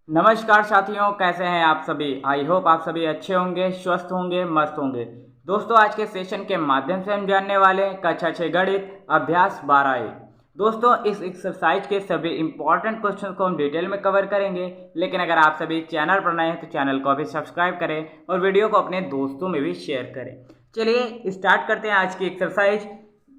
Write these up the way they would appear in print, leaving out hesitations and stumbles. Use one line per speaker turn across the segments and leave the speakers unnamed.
नमस्कार साथियों, कैसे हैं आप सभी। आई होप आप सभी अच्छे होंगे, स्वस्थ होंगे, मस्त होंगे। दोस्तों, आज के सेशन के माध्यम से हम जानने वाले हैं कक्षा 6 गणित अभ्यास 12A। दोस्तों, इस एक्सरसाइज के सभी इंपॉर्टेंट क्वेश्चन को हम डिटेल में कवर करेंगे। लेकिन अगर आप सभी चैनल पर नए हैं तो चैनल को भी सब्सक्राइब करें और वीडियो को अपने दोस्तों में भी शेयर करें। चलिए स्टार्ट करते हैं आज की एक्सरसाइज।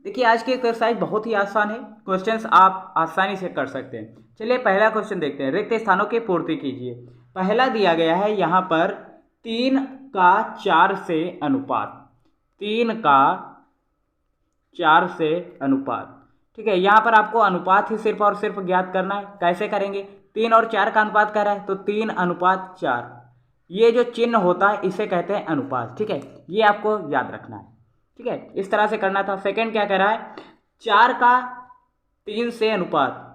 देखिए, आज की एक्सरसाइज बहुत ही आसान है, क्वेश्चंस आप आसानी से कर सकते हैं। चलिए पहला क्वेश्चन देखते हैं। रिक्त स्थानों की पूर्ति कीजिए। पहला दिया गया है यहाँ पर 3 का 4 से अनुपात, 3 का 4 से अनुपात। ठीक है, यहाँ पर आपको अनुपात ही सिर्फ और सिर्फ ज्ञात करना है। कैसे करेंगे? 3 और 4 का अनुपात कह रहा है तो 3:4। ये जो चिन्ह होता है इसे कहते हैं अनुपात। ठीक है, ये आपको याद रखना है। ठीक है, इस तरह से करना था। सेकंड क्या कह रहा है? 4 का 3 से अनुपात,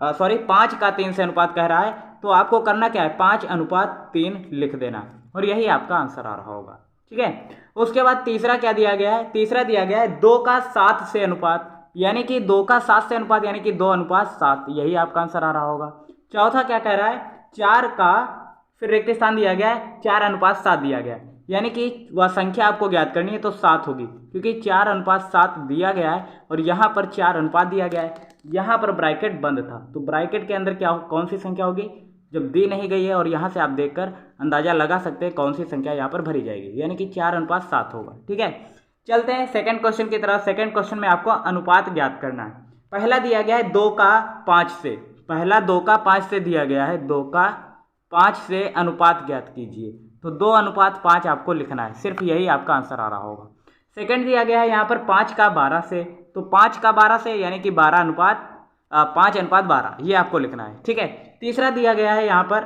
5 का 3 से अनुपात कह रहा है, तो आपको करना क्या है? 5:3 लिख देना और यही आपका आंसर आ रहा होगा। ठीक है, उसके बाद तीसरा क्या दिया गया है? तीसरा दिया गया है 2 का 7 से अनुपात, यानी कि 2 का 7 से अनुपात यानी कि 2:7, यही आपका आंसर आ रहा होगा। चौथा क्या कह रहा है? 4 का, फिर रिक्त स्थान दिया गया है 4:7 दिया गया है, यानी कि वह संख्या आपको ज्ञात करनी है तो 7 होगी, क्योंकि 4:7 दिया गया है और यहाँ पर 4 अनुपात दिया गया है। यहाँ पर ब्रैकेट बंद था तो ब्रैकेट के अंदर क्या कौन सी संख्या होगी? जब दी नहीं गई है, और यहाँ से आप देखकर अंदाजा लगा सकते हैं कौन सी संख्या यहाँ पर भरी जाएगी, यानी कि 4:7 होगा। ठीक है, चलते हैं सेकंड क्वेश्चन की तरफ। सेकंड क्वेश्चन में आपको अनुपात ज्ञात करना है। पहला दिया गया है 2 का 5 से, पहला 2 का 5 से दिया गया है, 2 का 5 से अनुपात ज्ञात कीजिए, तो 2:5 आपको लिखना है, सिर्फ यही आपका आंसर आ रहा होगा। सेकंड दिया गया है यहाँ पर 5 का 12 से, तो 5 का 12 से यानी कि 5:12, ये आपको लिखना है। ठीक है, तीसरा दिया गया है यहाँ पर,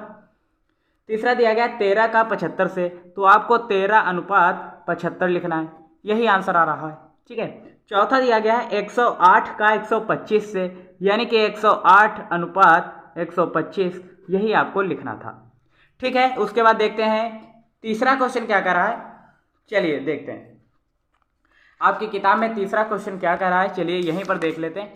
तीसरा दिया गया है 13 का 75 से, तो आपको 13:75 लिखना है, यही आंसर आ रहा है। ठीक है, चौथा दिया गया है 108 का 125 से, यानी कि 108:125, यही आपको लिखना था। ठीक है, उसके बाद देखते हैं तीसरा क्वेश्चन क्या कर रहा है। चलिए देखते हैं आपकी किताब में तीसरा क्वेश्चन क्या कर रहा है। चलिए यहीं पर देख लेते हैं।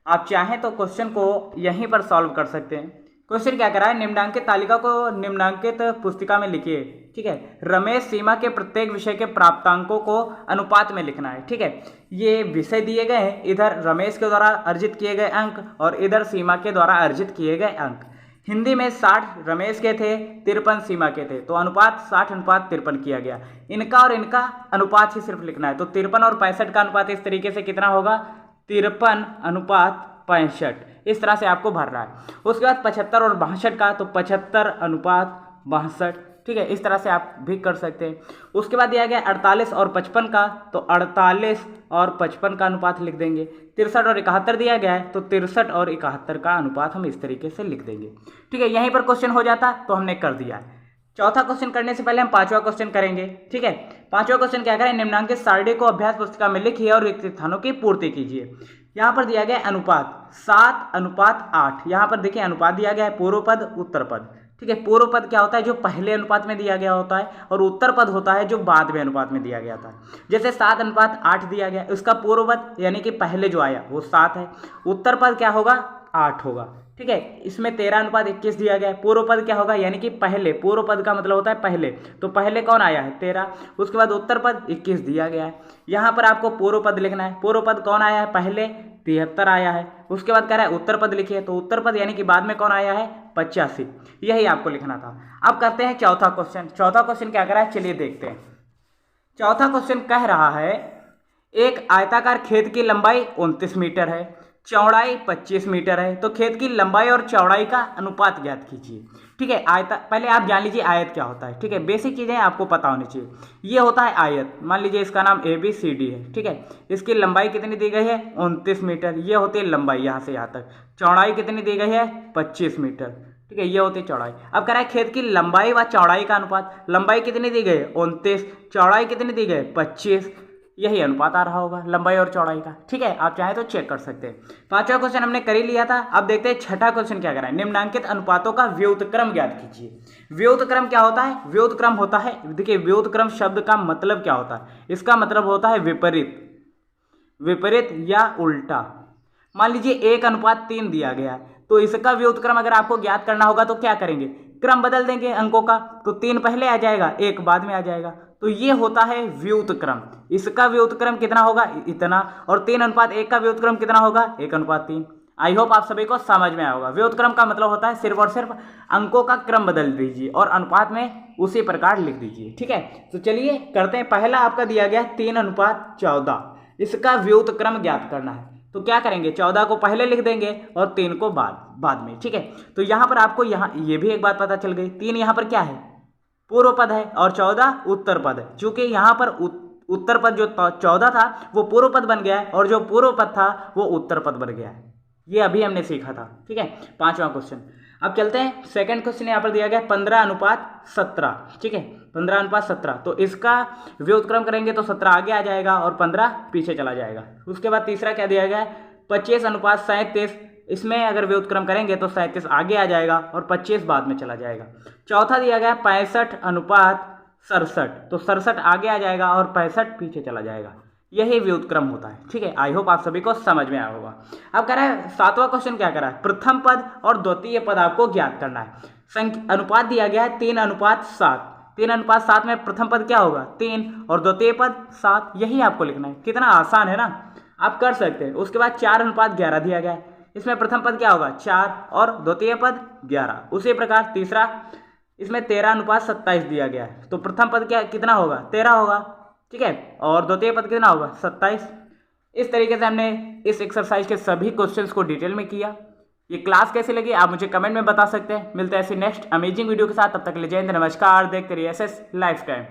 आप चाहें तो क्वेश्चन को यहीं पर सॉल्व कर सकते हैं। क्वेश्चन क्या कर रहा है? निम्नांकित तालिका को निम्नांकित पुस्तिका में लिखिए। ठीक है, रमेश सीमा के प्रत्येक विषय के प्राप्तांकों को अनुपात में लिखना है। ठीक है, ये विषय दिए गए हैं, इधर रमेश के द्वारा अर्जित किए गए अंक और इधर सीमा के द्वारा अर्जित किए गए अंक। हिंदी में 60 रमेश के थे, 53 सीमा के थे, तो अनुपात 60:53 किया गया। इनका और इनका अनुपात ही सिर्फ लिखना है, तो 53 और 65 का अनुपात इस तरीके से कितना होगा? 53:65, इस तरह से आपको भरना है। उसके बाद 75 और 62 का, तो 75:62। ठीक है, इस तरह से आप भी कर सकते हैं। उसके बाद दिया गया 48 और 55 का, तो 48 और 55 का अनुपात लिख देंगे। 63 और 71 दिया गया है, तो 63 और 71 का अनुपात हम इस तरीके से लिख देंगे। ठीक है, यहीं पर क्वेश्चन हो जाता तो हमने कर दिया है। चौथा क्वेश्चन करने से पहले हम पांचवा क्वेश्चन करेंगे। ठीक है, पांचवा क्वेश्चन क्या करें? निम्नांकित सारणी को अभ्यास पुस्तिका में लिखिए और रिक्त स्थानों की पूर्ति कीजिए। यहाँ पर दिया गया अनुपात 7:8। यहाँ पर देखिए अनुपात दिया गया है पूर्व पद उत्तर पद। ठीक है, पूर्व पद क्या होता है? जो पहले अनुपात में दिया गया होता है, और उत्तर पद होता है जो बाद में अनुपात में दिया गया था। जैसे 7:8 दिया गया, उसका पूर्व पद यानी कि पहले जो आया वो 7 है, उत्तर पद क्या होगा? 8 होगा। ठीक है, इसमें 13:21 दिया गया है। पूर्व पद क्या होगा? यानी कि पहले, पूर्व पद का मतलब होता है पहले, तो पहले कौन आया है? 13। उसके बाद उत्तर पद 21 दिया गया है। यहाँ पर आपको पूर्व पद लिखना है। पूर्व पद कौन आया है? पहले 73 आया है। उसके बाद कह रहा है उत्तर पद लिखिए, तो उत्तर पद यानी कि बाद में कौन आया है? 85, यही आपको लिखना था। अब करते हैं चौथा क्वेश्चन। चौथा क्वेश्चन क्या कर रहा है? चलिए देखते हैं। चौथा क्वेश्चन कह रहा है एक आयताकार खेत की लंबाई 29 मीटर है, चौड़ाई 25 मीटर है, तो खेत की लंबाई और चौड़ाई का अनुपात ज्ञात कीजिए। ठीक है, पहले आप जान लीजिए आयत क्या होता है। ठीक है, बेसिक चीजें आपको पता होनी चाहिए। ये होता है आयत, मान लीजिए इसका नाम ABCD है। ठीक है, इसकी लंबाई कितनी दी गई है? 29 मीटर, ये होती है लंबाई यहाँ से यहाँ तक। चौड़ाई कितनी दी गई है? 25 मीटर। ठीक है, ये होती है चौड़ाई। अब कह रहा है खेत की लंबाई व चौड़ाई का अनुपात। लंबाई कितनी दी गई है? 29, चौड़ाई कितनी दी गई? 25, यही अनुपात आ रहा होगा लंबाई और चौड़ाई का। ठीक है, आप चाहें तो चेक कर सकते हैं। पांचवा क्वेश्चन हमने कर ही लिया था। अब देखते हैं छठा क्वेश्चन क्या कर रहा है। निम्नांकित अनुपातों का व्युत्क्रम ज्ञात कीजिए। व्युत्क्रम क्या होता है? व्युत्क्रम होता है, देखिए व्युत्क्रम शब्द का मतलब क्या होता है? इसका मतलब होता है विपरीत, विपरीत या उल्टा। मान लीजिए 1:3 दिया गया है, तो इसका व्युत्क्रम अगर आपको ज्ञात करना होगा तो क्या करेंगे? क्रम बदल देंगे अंकों का तो 3 पहले आ जाएगा, 1 बाद में आ जाएगा। तो ये होता है व्युत्क्रम। इसका व्युत्क्रम कितना होगा, इतना, और 3:1 का व्युत्क्रम कितना होगा, 1:3। आई होप आप सभी को समझ में आया होगा। व्युत्क्रम का मतलब होता है सिर्फ और सिर्फ अंकों का क्रम बदल दीजिए और अनुपात में उसी प्रकार लिख दीजिए। ठीक है, तो चलिए करते हैं। पहला आपका दिया गया 3:14, इसका व्युत्क्रम ज्ञात करना है। तो क्या करेंगे, 14 को पहले लिख देंगे और 3 को बाद में। ठीक है, तो यहाँ पर आपको यहाँ ये भी एक बात पता चल गई, 3 यहाँ पर क्या है, पूर्व पद है, और 14 उत्तर पद है। चूंकि यहाँ पर उत्तर पद जो 14 था वो पूर्व पद बन गया है, और जो पूर्व पद था वो उत्तर पद बन गया है। ये अभी हमने सीखा था। ठीक है, 5वां क्वेश्चन। अब चलते हैं सेकंड क्वेश्चन। यहाँ पर दिया गया 15:17। ठीक है, 15:17, तो इसका व्युत्क्रम करेंगे तो 17 आगे आ जाएगा और 15 पीछे चला जाएगा। उसके बाद तीसरा क्या दिया गया है, 25:37। इसमें अगर व्युत्क्रम करेंगे तो 37 आगे आ जाएगा और 25 बाद में चला जाएगा। चौथा दिया गया 65:67, तो 67 आगे आ जाएगा और 65 पीछे चला जाएगा। यही व्युत्क्रम होता है। ठीक है, आई होप आप सभी को समझ में आया होगा। अब कह रहा है 7वां क्वेश्चन क्या करा है, प्रथम पद और द्वितीय पद आपको ज्ञात करना है। अनुपात दिया गया है 3:7। 3:7 में प्रथम पद क्या होगा, 3, और द्वितीय पद 7। यही आपको लिखना है। कितना आसान है ना, आप कर सकते हैं। उसके बाद 4:11 दिया गया है। इसमें प्रथम पद क्या होगा, 4, और द्वितीय पद 11। उसी प्रकार तीसरा, इसमें 13:27 दिया गया है। तो प्रथम पद क्या कितना होगा, 13 होगा। ठीक है, और द्वितीय पद कितना होगा, 27। इस तरीके से हमने इस एक्सरसाइज के सभी क्वेश्चंस को डिटेल में किया। ये क्लास कैसी लगी आप मुझे कमेंट में बता सकते हैं। मिलते हैं ऐसी नेक्स्ट अमेजिंग वीडियो के साथ, तब तक के लिए जय हिंद, नमस्कार। देखते रहिए SS लाइफ टाइम।